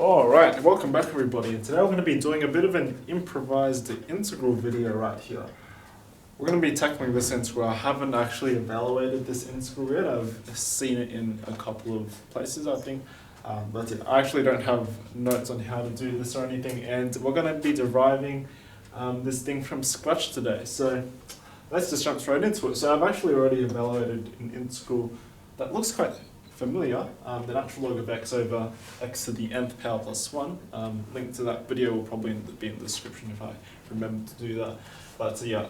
Alright, welcome back everybody, and today we're going to be doing a bit of an improvised integral video right here. We're going to be tackling this integral. I haven't actually evaluated this integral yet. I've seen it in a couple of places, I think. But yeah, I actually don't have notes on how to do this or anything, and we're going to be deriving this thing from scratch today. So let's just jump straight into it. So I've actually already evaluated an integral that looks quite familiar, the natural log of x over x to the nth power plus 1. Link to that video will probably be in the description if I remember to do that. But yeah,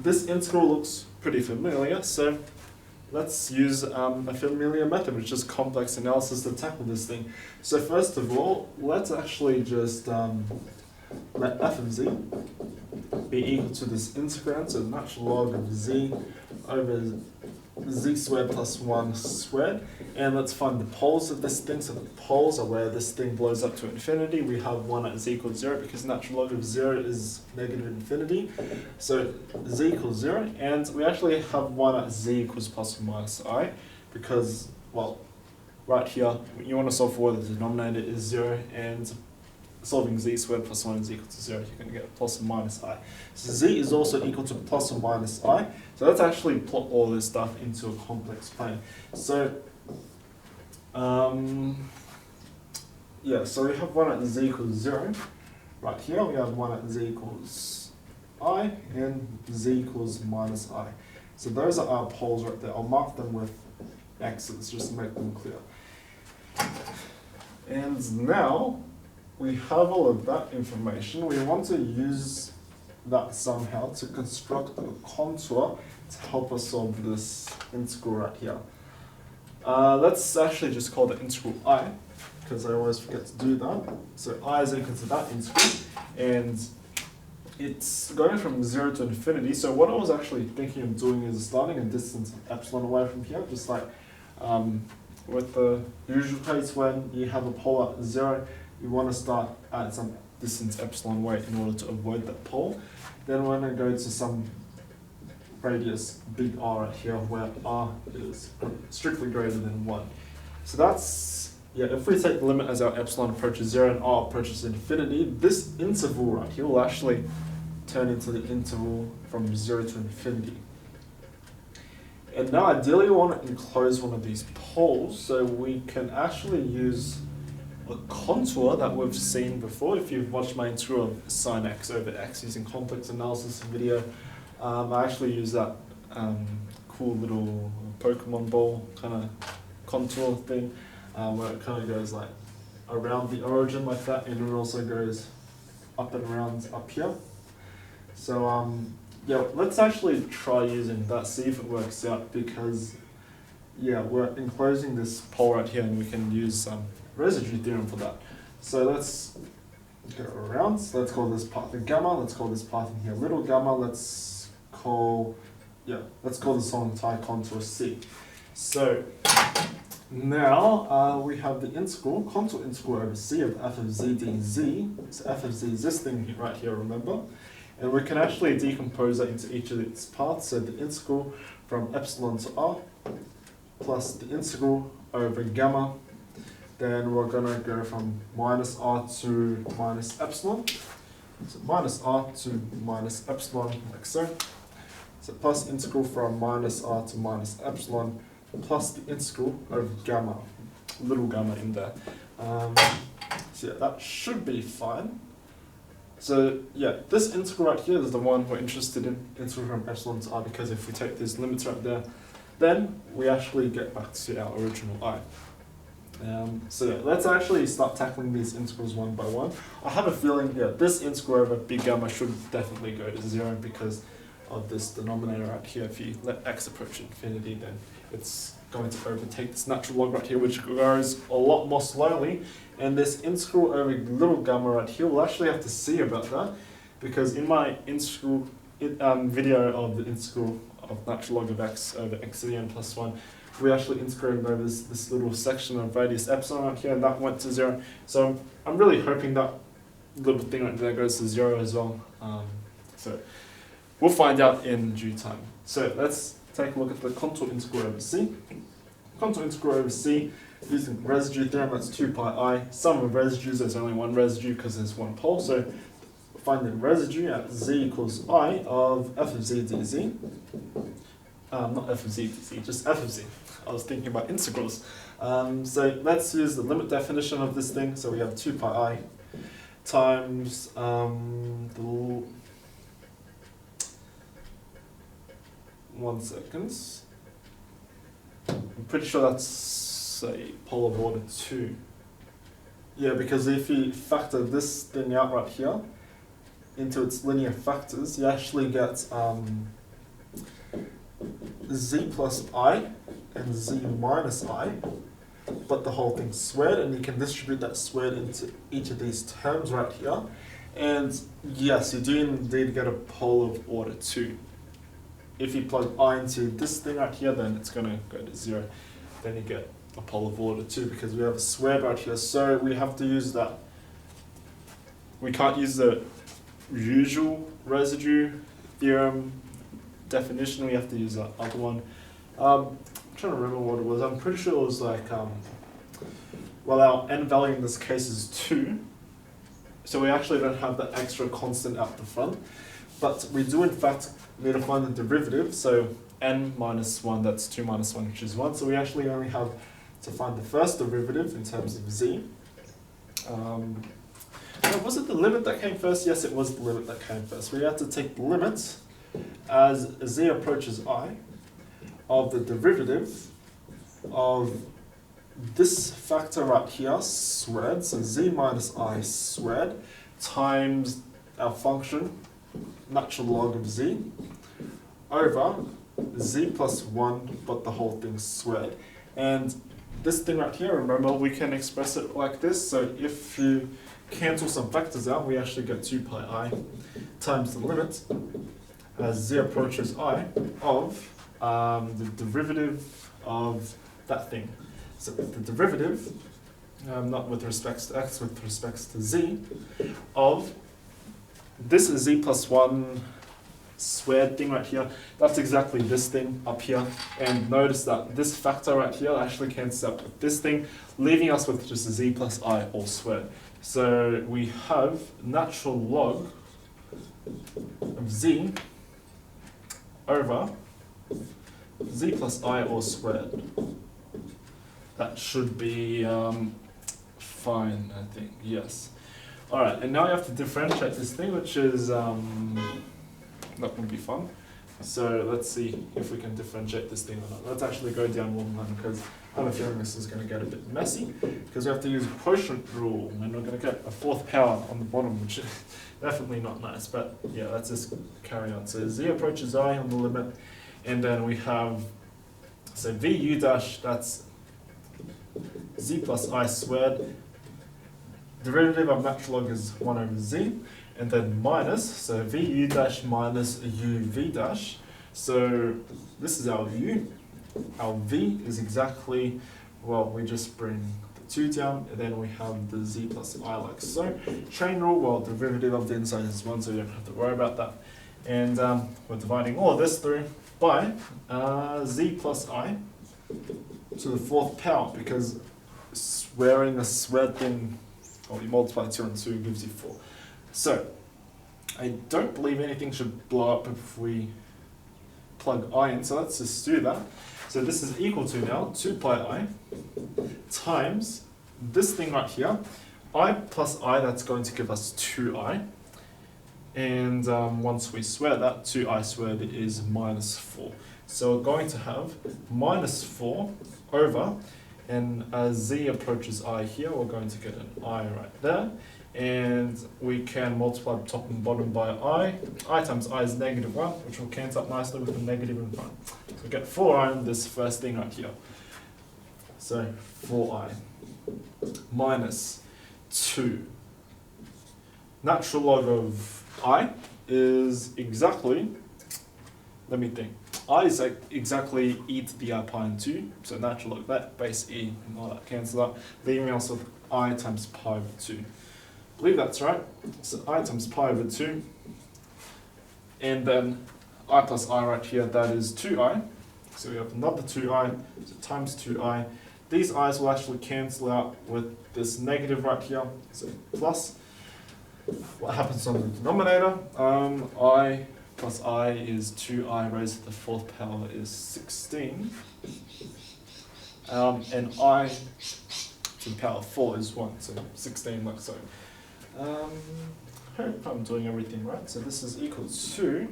this integral looks pretty familiar, so let's use a familiar method, which is complex analysis, to tackle this thing. So first of all, let's actually just let f of z be equal to this integrand, so the natural log of z over z squared plus 1 squared, and let's find the poles of this thing. So the poles are where this thing blows up to infinity. We have 1 at z equals 0 because natural log of 0 is negative infinity. So z equals 0, and we actually have 1 at z equals plus or minus I because, well, right here you want to solve for where the denominator is 0, and solving z squared plus 1 is equal to 0, you're going to get plus or minus I. So z is also equal to plus or minus I. So let's actually plot all this stuff into a complex plane. So, yeah, so we have 1 at z equals 0. Right here we have 1 at z equals I and z equals minus I. So those are our poles right there. I'll mark them with X's just to make them clear. And now we have all of that information. We want to use that somehow to construct a contour to help us solve this integral right here. Let's actually just call the integral I, because I always forget to do that. So I is equal to that integral, and it's going from 0 to infinity. So what I was actually thinking of doing is starting a distance epsilon away from here, just like with the usual case when you have a pole at 0, you want to start at some distance epsilon away in order to avoid that pole. Then we're going to go to some radius big R right here where R is strictly greater than 1. So that's, yeah, if we take the limit as our epsilon approaches 0 and R approaches infinity, this interval right here will actually turn into the interval from 0 to infinity. And now ideally we want to enclose one of these poles so we can actually use a contour that we've seen before. If you've watched my integral of sine x over x using complex analysis video, I actually use that cool little Pokemon ball kind of contour thing, where it kind of goes like around the origin like that, and it also goes up and around up here. So yeah, let's actually try using that, see if it works out, because yeah, we're enclosing this pole right here and we can use residue theorem for that. So let's go around. So let's call this path gamma. Let's call this path in here little gamma. Let's call this whole entire contour C. So now we have the integral, contour integral over C of f of z dz. So f of z is this thing right here, remember? And we can actually decompose that into each of its parts. So the integral from epsilon to r plus the integral over gamma. Then we're going to go from minus r to minus epsilon. So minus r to minus epsilon, like so. So plus integral from minus r to minus epsilon, plus the integral over gamma, little gamma in there. So yeah, that should be fine. So yeah, this integral right here is the one we're interested in, integral from epsilon to r, because if we take these limits right there, then we actually get back to our original I. So yeah, let's actually start tackling these integrals one by one. I have a feeling, yeah, this integral over big gamma should definitely go to 0 because of this denominator right here. If you let x approach infinity, then it's going to overtake this natural log right here, which goes a lot more slowly. And this integral over little gamma right here, we'll actually have to see about that, because in my integral video of the integral of natural log of x over x to the n plus 1, we actually integrated over this little section of radius epsilon right here, and that went to 0. So I'm really hoping that little thing right there goes to 0 as well. So we'll find out in due time. So let's take a look at the contour integral over C. Contour integral over C Using residue theorem, that's 2 pi I. Sum of residues, there's only one residue because there's one pole, so find the residue at z equals I of f of z dz. Not f of z dz, just f of z. I was thinking about integrals. So let's use the limit definition of this thing. So we have 2 pi I times the 1 second. I'm pretty sure that's a pole of order 2. Yeah, because if you factor this thing out right here into its linear factors, you actually get z plus I and z minus I, but the whole thing's squared, and you can distribute that squared into each of these terms right here. And yes, you do indeed get a pole of order 2. If you plug I into this thing right here, then it's going to go to 0. Then you get a pole of order 2 because we have a square right here. So we have to use that. We can't use the usual residue theorem definition. We have to use that other one. I'm trying to remember what it was. I'm pretty sure it was like, well, our n value in this case is 2. So we actually don't have that extra constant out the front. But we do in fact need to find the derivative. So n minus 1, that's 2 minus 1, which is 1. So we actually only have to find the first derivative in terms of z. Was it the limit that came first? Yes, it was the limit that came first. We have to take the limit as z approaches I of the derivative of this factor right here squared, so z minus I squared, times our function, natural log of z, over z plus 1, but the whole thing squared. And this thing right here, remember, we can express it like this. So if you cancel some factors out, we actually get 2 pi I times the limit as z approaches I of the derivative of that thing. So the derivative, not with respect to x, with respect to z, of this is z plus 1 squared thing right here. That's exactly this thing up here. And notice that this factor right here actually cancels out with this thing, leaving us with just z plus I all squared. So we have natural log of z over z plus I all squared. That should be fine, I think, yes. Alright, and now you have to differentiate this thing, which is not going to be fun. So let's see if we can differentiate this thing or not. Let's actually go down one line because I have a feeling this is going to get a bit messy because we have to use a quotient rule and we're going to get a fourth power on the bottom, which is definitely not nice. But yeah, let's just carry on. So z approaches I on the limit, and then we have, so vu dash, that's z plus I squared. Derivative of natural log is 1 over z, and then minus, so vu dash minus uv dash. So this is our u. Our v is exactly, well, we just bring the 2 down, and then we have the z plus I like so. Chain rule, well, derivative of the inside is 1, so you don't have to worry about that. And we're dividing all of this through by z plus I to the 4th power, because squaring a squared thing, well, you multiply 2 and 2 gives you 4. So, I don't believe anything should blow up if we plug I in, so let's just do that. So this is equal to now 2 pi I times this thing right here, I plus I, that's going to give us 2I. And once we square that, 2I squared is minus 4. So we're going to have minus 4 over, and as z approaches I here, we're going to get an I right there. And we can multiply the top and bottom by I. I times I is negative 1, which will cancel up nicely with the negative in front. So we get 4I on this first thing right here. So 4I minus 2. Natural log of I is exactly, let me think, I is like exactly e to the I pi and 2, so natural log that, base e, and all that cancel out, leaving us with I times pi over 2. I believe that's right, so I times pi over 2, and then I plus I right here, that is 2I, so we have another 2I, so times 2I, these i's will actually cancel out with this negative right here, so plus. What happens on the denominator? I plus I is 2i raised to the fourth power is 16. And I to the power of 4 is 1, so 16 like so. Hope I'm doing everything right. So this is equal to,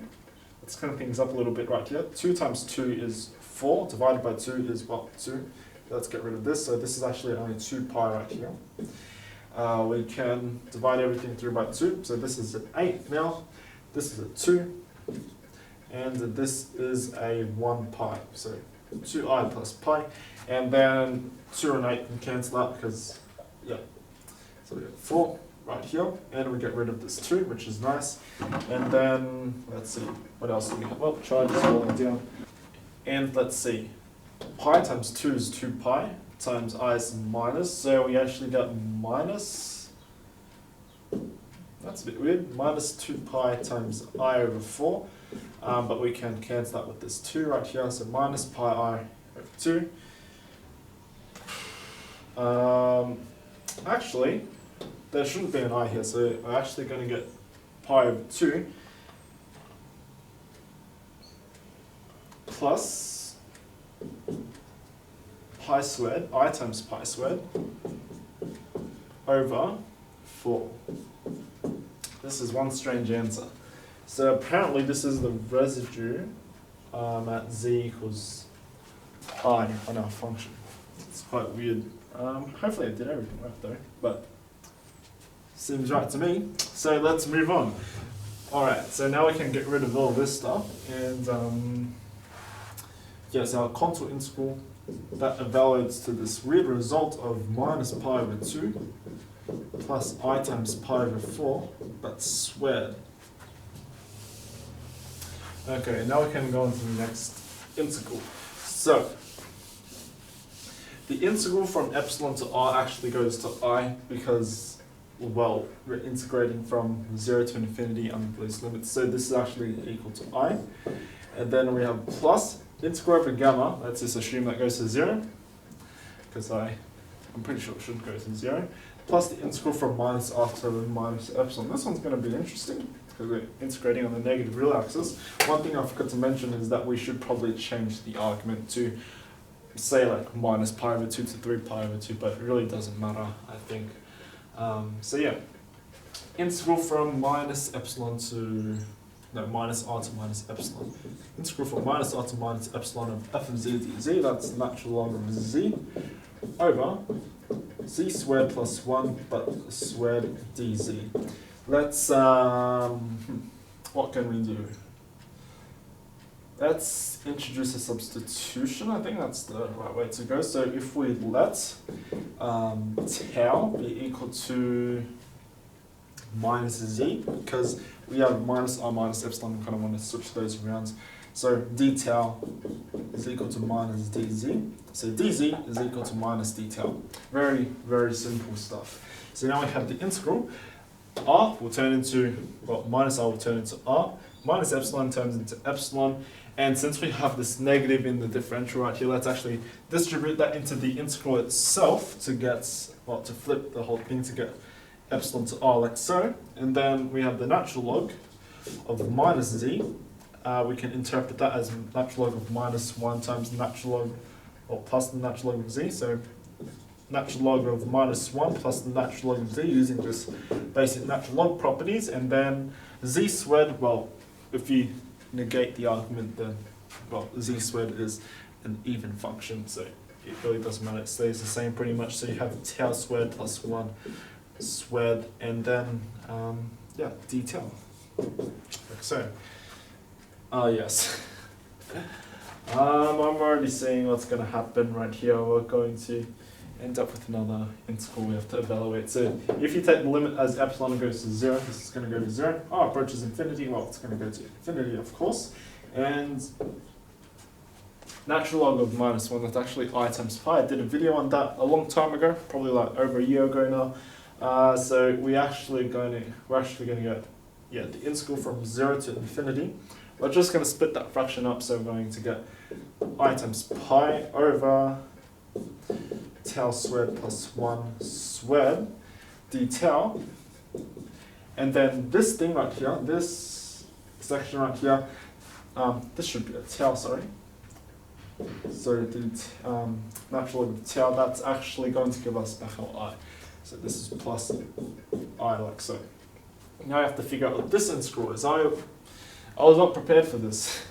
let's clean things up a little bit right here. 2 times 2 is 4, divided by 2 is what? 2. Let's get rid of this. So this is actually only 2 pi right here. We can divide everything through by 2. So this is an 8 now. This is a 2. And this is a 1 pi. So 2i plus pi. And then 2 and 8 can cancel out because, yeah. So we have 4 right here. And we get rid of this 2, which is nice. And then, let's see, what else do we have? Well, charge is falling down. And let's see, pi times 2 is 2 pi. Times I is minus, so we actually got minus, that's a bit weird, minus 2 pi times I over 4, but we can cancel that with this 2 right here, so minus pi I over 2. Actually, there shouldn't be an I here, so we're actually going to get pi over 2 plus pi squared, I times pi squared, over 4. This is one strange answer. So apparently this is the residue at z equals I on our function. It's quite weird. Hopefully I did everything right though, but seems right to me. So let's move on. Alright, so now we can get rid of all this stuff, and yes, our contour integral that evaluates to this weird result of minus pi over 2 plus I times pi over 4, but squared. Okay, now we can go on to the next integral. So, the integral from epsilon to r actually goes to I because, well, we're integrating from 0 to infinity under those limits. So this is actually equal to I. And then we have plus integral over gamma, let's just assume that goes to 0, because I'm pretty sure it should go to 0, plus the integral from minus r to minus epsilon. This one's going to be interesting, because we're integrating on the negative real axis. One thing I forgot to mention is that we should probably change the argument to, say, like minus pi over 2 to 3 pi over 2, but it really doesn't matter, I think. So yeah, integral from minus epsilon to, no, minus r to minus epsilon. Integral from minus r to minus epsilon of f of z dz, that's the natural log of z, over z squared plus 1, but squared dz. Let's, what can we do? Let's introduce a substitution. I think that's the right way to go. So if we let tau be equal to minus z, because we have minus r minus epsilon, we kind of want to switch those around. So d tau is equal to minus dz. So dz is equal to minus d tau. Very, very simple stuff. So now we have the integral. R will turn into, well, minus r will turn into r. Minus epsilon turns into epsilon. And since we have this negative in the differential right here, let's actually distribute that into the integral itself to get, well, to flip the whole thing to get epsilon to r like so. And then we have the natural log of minus z. We can interpret that as natural log of minus 1 times the natural log, or plus the natural log of z. So natural log of minus 1 plus the natural log of z using this basic natural log properties. And then z squared, well, if you negate the argument, then, well, z squared is an even function, so it really doesn't matter, it stays the same pretty much. So you have tau squared plus 1 squared, and then, yeah, d tau, like so. Yes. I'm already seeing what's going to happen right here. We're going to end up with another integral we have to evaluate. So if you take the limit as epsilon goes to 0, this is going to go to 0. R approaches infinity, well, it's going to go to infinity, of course. And natural log of minus 1, that's actually I times pi. I did a video on that a long time ago, probably like over a year ago now. So we're actually going to get, yeah, the integral from 0 to infinity. We're just going to split that fraction up, so we're going to get I times pi over tau squared plus 1 squared d tau. And then this thing right here, this section right here, this should be a tau, sorry. So the natural log of tau, that's actually going to give us back our I. So this is plus I, like so. Now I have to figure out what this integral is. I was not prepared for this.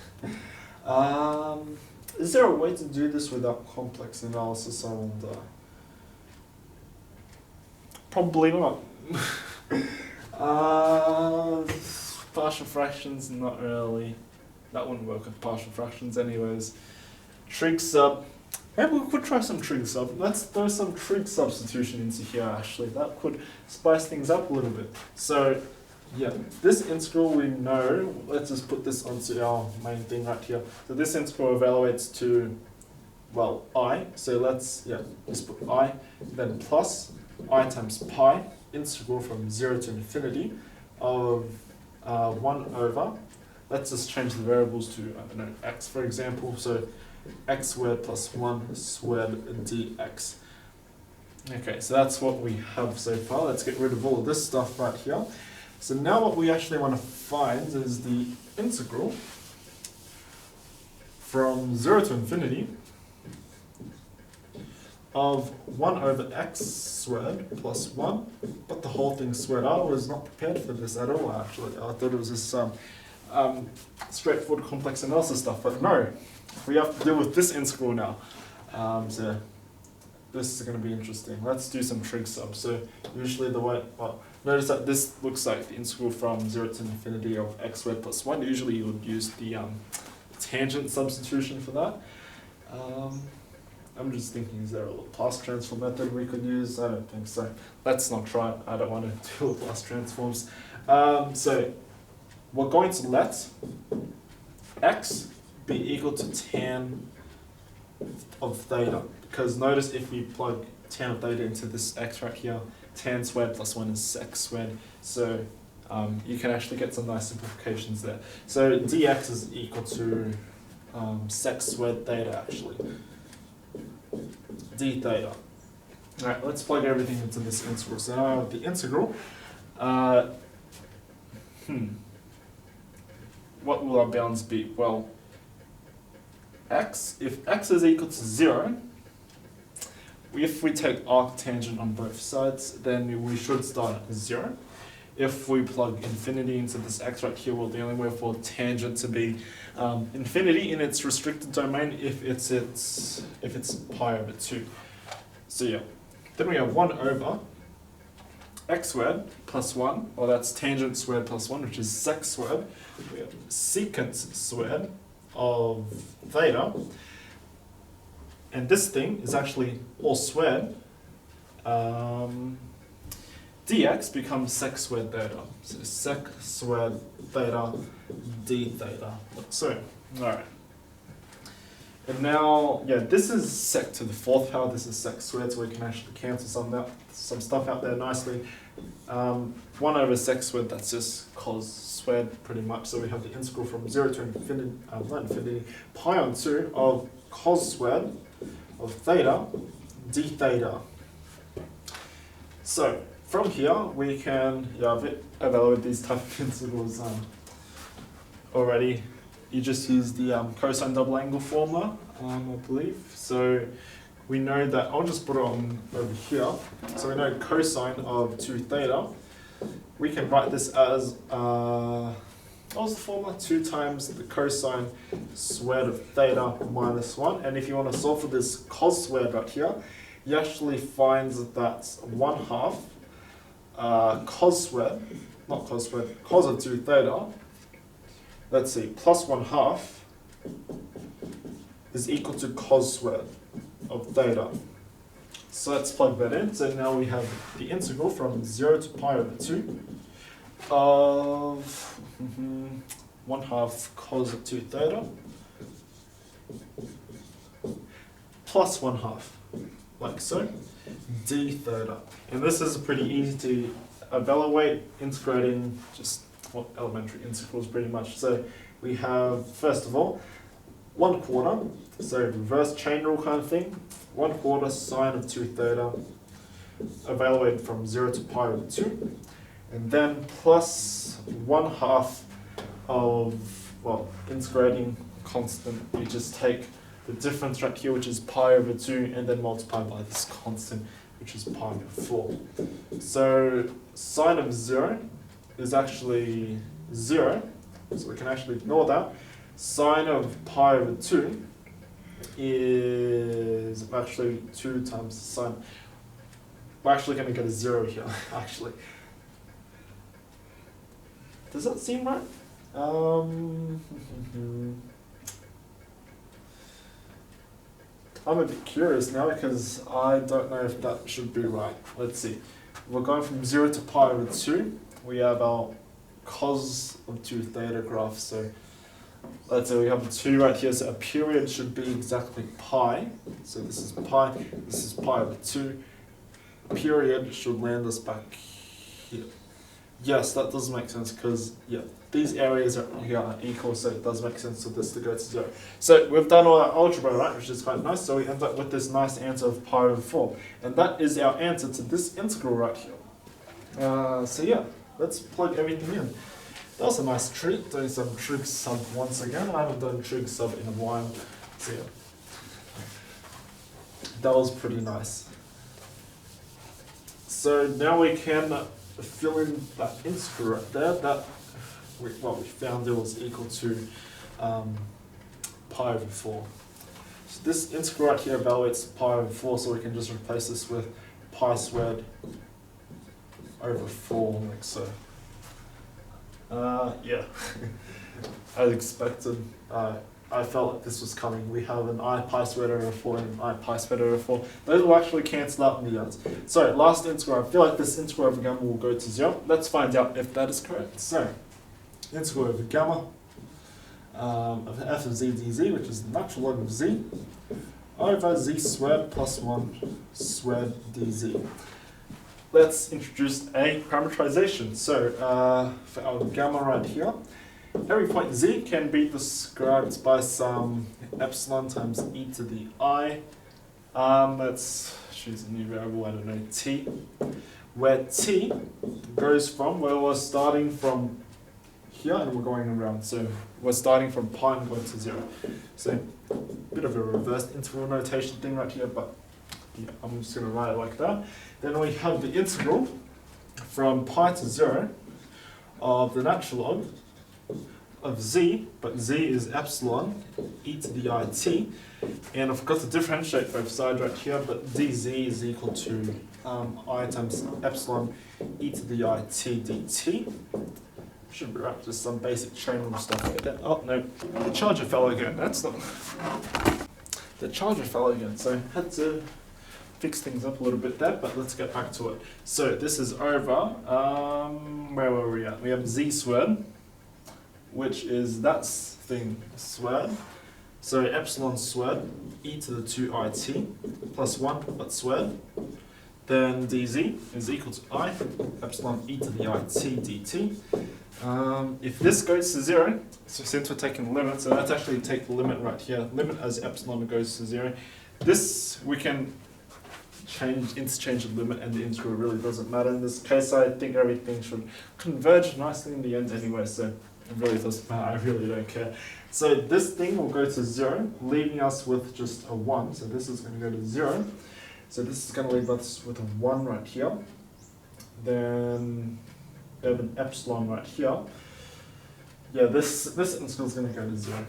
Is there a way to do this without complex analysis, I wonder? Probably not. Partial fractions, not really. That wouldn't work with partial fractions anyways. Trig sub. Maybe we could try some trig sub. Let's throw some trig substitution into here actually. That could spice things up a little bit. So yeah, this integral we know, let's just put this onto our main thing right here. So this integral evaluates to, well, I. So let's, just put I, then plus I times pi, integral from 0 to infinity of 1 over, let's just change the variables to, I don't know, x for example. So x squared plus 1 squared dx. Okay, so that's what we have so far. Let's get rid of all of this stuff right here. So now what we actually want to find is the integral from 0 to infinity of 1 over x squared plus 1, but the whole thing squared. I was not prepared for this at all actually. I thought it was this straightforward complex analysis stuff, but no. We have to deal with this integral now. So this is going to be interesting. Let's do some trig sub. So usually the way, well, notice that this looks like the integral from 0 to infinity of x squared plus 1. Usually you would use the tangent substitution for that. I'm just thinking, is there a Laplace transform method we could use? I don't think so. Let's not try it. I don't want to do Laplace transforms. So we're going to let x be equal to tan of theta, because notice if we plug tan of theta into this x right here, tan squared plus 1 is sec squared, so you can actually get some nice simplifications there. So dx is equal to sec squared theta actually, d theta. Alright, let's plug everything into this integral. So now I have the integral. What will our bounds be? Well, x, if x is equal to 0, if we take arctangent on both sides, then we should start at 0. If we plug infinity into this x right here, well, the only way for tangent to be infinity in its restricted domain if it's pi over 2. So yeah, then we have 1 over x squared plus 1, well that's tangent squared plus 1, which is sec squared. We have secant squared of theta, and this thing is actually all squared. Dx becomes sec squared theta, so sec squared theta d theta. So, alright. And now, yeah, this is sec to the 4th power, this is sec squared, so we can actually cancel some stuff out there nicely. 1 over sec squared, that's just cos squared pretty much. So we have the integral from 0 to infinity, not infinity, pi on 2 of cos squared of theta d theta. So from here we can, I've evaluated these type of integrals already. You just use the cosine double angle formula, I believe. So we know that, I'll just put it on over here. So we know cosine of 2 theta. We can write this as, what was the formula? 2 times the cosine squared of theta minus 1. And if you want to solve for this cos squared right here, you actually find that 1/2 cos squared, not cos squared, cos of 2 theta, let's see, plus 1/2 is equal to cos squared of theta. So let's plug that in. So now we have the integral from 0 to pi over 2 of 1/2 cos of 2 theta plus 1/2, like so, d theta. And this is pretty easy to evaluate, integrating just elementary integrals pretty much. So we have, first of all, 1/4, so reverse chain rule kind of thing, 1/4 sine of 2 theta, evaluated from 0 to pi over 2, and then plus 1/2 of, well, integrating constant, you just take the difference right here, which is pi over 2, and then multiply by this constant, which is pi over 4. So sine of 0 is actually 0, so we can actually ignore that. Sine of pi over 2 is actually 2 times the sine. We're actually going to get a 0 here, actually. Does that seem right? I'm a bit curious now because I don't know if that should be right. Let's see. We're going from 0 to pi over 2. We have our cos of 2 theta graph. So let's say we have a 2 right here. So a period should be exactly pi. So this is pi. This is pi over 2. A period should land us back here. Yes, that does make sense because, yeah, these areas here are equal, so it does make sense for this to go to 0. So we've done all our algebra, right, which is quite nice, so we end up with this nice answer of pi over 4. And that is our answer to this integral right here. So yeah, let's plug everything in. That was a nice treat, doing some trig sub once again. I haven't done trig sub in a while, so yeah. That was pretty nice. So now we can fill in that integral right there, that we found it was equal to pi over 4. So this integral right here evaluates pi over 4, so we can just replace this with pi squared over 4, like so. Yeah, as expected. I felt like this was coming. We have an I pi squared over 4 and an I pi squared over 4. Those will actually cancel out in the ends. So last integral, I feel like this integral over gamma will go to 0. Let's find out if that is correct. So, integral over gamma of f of z dz, which is the natural log of z, over z squared plus 1 squared dz. Let's introduce a parameterization. So, for our gamma right here, every point z can be described by some epsilon times e to the I. Let's choose a new variable, I don't know, t, where t goes from, well, we're starting from here and we're going around. So we're starting from pi and going to 0. So a bit of a reversed integral notation thing right here, but yeah, I'm just going to write it like that. Then we have the integral from pi to 0 of the natural log of z, but z is epsilon e to the it, and I've got to differentiate both sides right here, but dz is equal to I times epsilon e to the it dt. Should be right, just some basic chain rule stuff like that. Oh no, the charger fell again. That's not. The charger fell again, so I had to fix things up a little bit there, but let's get back to it. So this is over, where were we at? We have z squared, which is that thing squared. So epsilon squared, e to the 2it, plus 1, but squared. Then dz is equal to I, epsilon e to the it dt. If this goes to 0, so since we're taking the limit, so let's actually take the limit right here, limit as epsilon goes to 0. This, we can interchange the limit, and the integral really doesn't matter. In this case, I think everything should converge nicely in the end anyway, so it really doesn't matter, I really don't care. So this thing will go to 0, leaving us with just a 1, so this is going to go to 0. So this is going to leave us with a 1 right here. Then we have an epsilon right here. Yeah, this integral is going to go to 0.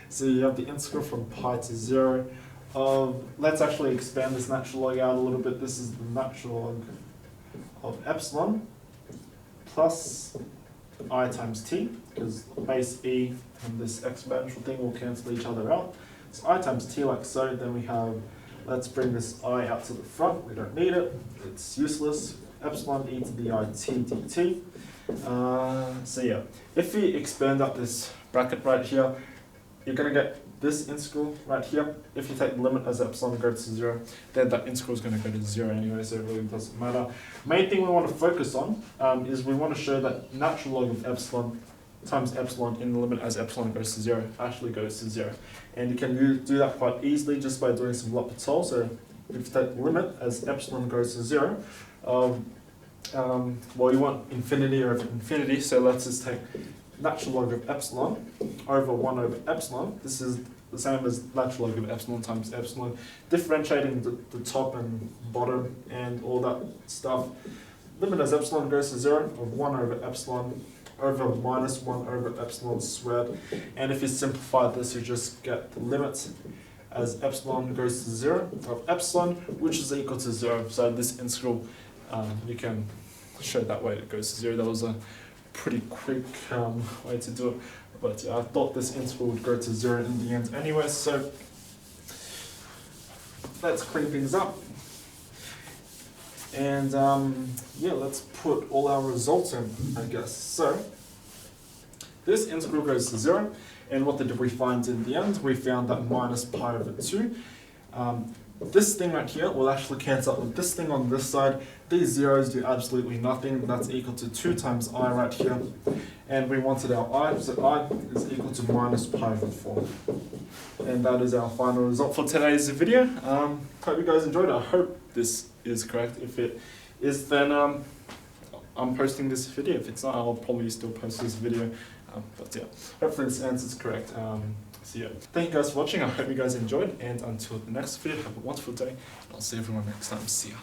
So you have the integral from pi to 0 of, let's actually expand this natural log out a little bit. This is the natural log of epsilon plus I times t, because base e and this exponential thing will cancel each other out. So I times t like so, then we have, let's bring this I out to the front, we don't need it, it's useless, epsilon e to the it dt. So yeah, if we expand up this bracket right here, you're going to get this integral right here. If you take the limit as epsilon goes to 0, then that integral is going to go to 0 anyway, so it really doesn't matter. Main thing we want to focus on is we want to show that natural log of epsilon times epsilon in the limit as epsilon goes to 0 actually goes to 0. And you can do that quite easily just by doing some L'Hopital. So if you take the limit as epsilon goes to 0, well, you want infinity over infinity, so let's just take natural log of epsilon over 1 over epsilon. This is the same as natural log of epsilon times epsilon, differentiating the top and bottom and all that stuff. Limit as epsilon goes to 0 of 1 over epsilon over minus 1 over epsilon squared. And if you simplify this, you just get the limit as epsilon goes to 0 of epsilon, which is equal to 0. So this integral, you can show that way it goes to 0. That was a pretty quick way to do it. But yeah, I thought this integral would go to 0 in the end anyway, so let's clean things up. And yeah, let's put all our results in, I guess. So this integral goes to 0, and what did we find in the end? We found that minus pi over 2. This thing right here will actually cancel out with this thing on this side. These zeros do absolutely nothing. That's equal to 2 times I right here. And we wanted our I, so I is equal to minus pi over 4. And that is our final result for today's video. Hope you guys enjoyed it. I hope this is correct. If it is, then I'm posting this video. If it's not, I'll probably still post this video. But yeah, hopefully this answer is correct. So yeah, thank you guys for watching. I hope you guys enjoyed, and until the next video, have a wonderful day. I'll see everyone next time. See ya.